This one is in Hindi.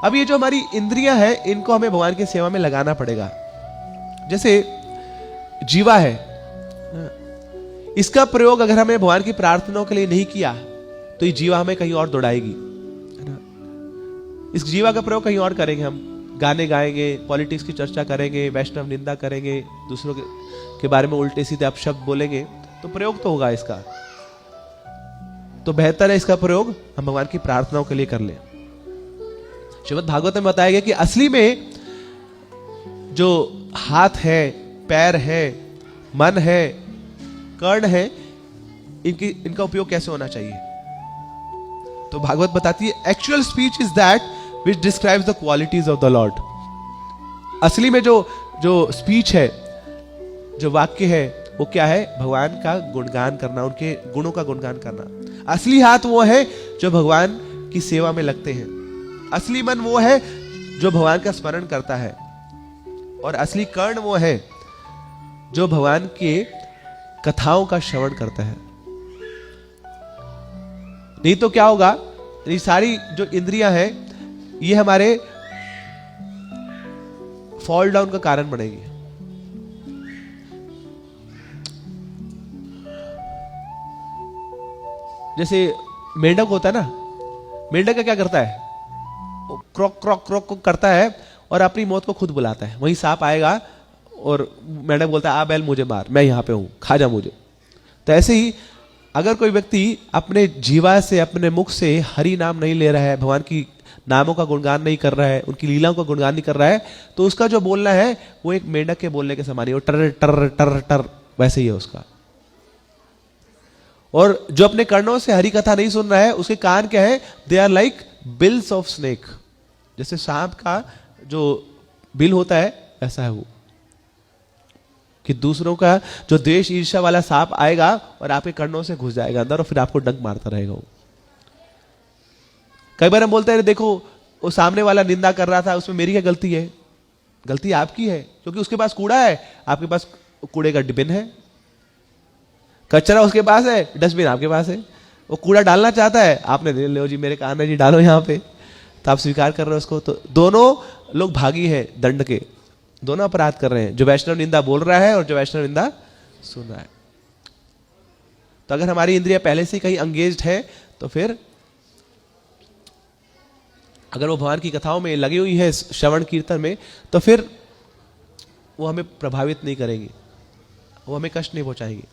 अब ये जो हमारी इंद्रियां हैं, इनको हमें भगवान की सेवा में लगाना पड़ेगा। जैसे जीवा है, इसका प्रयोग अगर हमें भगवान की प्रार्थनाओं के लिए नहीं किया तो ये जीवा हमें कहीं और दौड़ाएगी, है ना। इस जीवा का प्रयोग कहीं और करेंगे, हम गाने गाएंगे, पॉलिटिक्स की चर्चा करेंगे, वैष्णव निंदा करेंगे, दूसरों के बारे में उल्टे सीधे अपशब्द बोलेंगे, तो प्रयोग तो होगा इसका। तो बेहतर है इसका प्रयोग हम भगवान की प्रार्थनाओं के लिए कर लें। श्रीमद् भागवत में बताया गया कि असली में जो हाथ है, पैर है, मन है, कर्ण है, इनका उपयोग कैसे होना चाहिए। तो भागवत बताती है actual speech is that which describes the qualities of the Lord. असली में जो स्पीच है, जो वाक्य है, वो क्या है? भगवान का गुणगान करना, उनके गुणों का गुणगान करना। असली हाथ वो है जो भगवान की सेवा में लगते हैं। असली मन वो है जो भगवान का स्मरण करता है। और असली कर्ण वो है जो भगवान के कथाओं का श्रवण करता है। नहीं तो क्या होगा, ये सारी जो इंद्रियां हैं ये हमारे फॉल डाउन का कारण बनेगी। जैसे मेंढक होता है ना, मेंढक का क्या करता है? क्रॉक क्रॉक क्रॉक करता है और अपनी मौत को खुद बुलाता है। वहीं सांप आएगा और मेंढक बोलता है आ बैल मुझे मार, मैं यहां पे हूं, खा जा मुझे। तो ऐसे ही अगर कोई व्यक्ति अपने जीवा से, अपने मुख से हरि नाम नहीं ले रहा है, भगवान की नामों का गुणगान नहीं कर रहा है, उनकी लीलाओं का गुणगान नहीं कर रहा है, तो उसका जो बोलना है वो एक मेंढक के बोलने के समान ही, वो टर टर टर टर वैसे ही है उसका। और जो अपने कर्णों से हरि कथा नहीं सुन रहा है, उसके कान क्या है? They are like bills of snake. जैसे सांप का जो बिल होता है ऐसा है वो, कि दूसरों का जो द्वेष ईर्ष्या वाला सांप आएगा और आपके कर्णों से घुस जाएगा अंदर और फिर आपको डंक मारता रहेगा वो। कई बार हम बोलते हैं देखो वो सामने वाला निंदा कर रहा था, उसमें मेरी क्या गलती है? गलती आपकी है, क्योंकि उसके पास कूड़ा है, आपके पास कूड़े का बिन है। कचरा उसके पास है, डस्टबिन आपके पास है। वो कूड़ा डालना चाहता है, आपने दे लो जी मेरे कान है जी, डालो यहाँ पे, तो आप स्वीकार कर रहे हो उसको। तो दोनों लोग भागी हैं दंड के, दोनों अपराध कर रहे हैं, जो वैष्णव निंदा बोल रहा है और जो वैष्णव निंदा सुन रहा है। तो अगर हमारी इंद्रिया पहले से कहीं एंगेज्ड है, तो फिर अगर वो भगवान की कथाओं में लगी हुई है, श्रवण कीर्तन में, तो फिर वो हमें प्रभावित नहीं करेंगी, वो हमें कष्ट नहीं पहुंचाएंगी।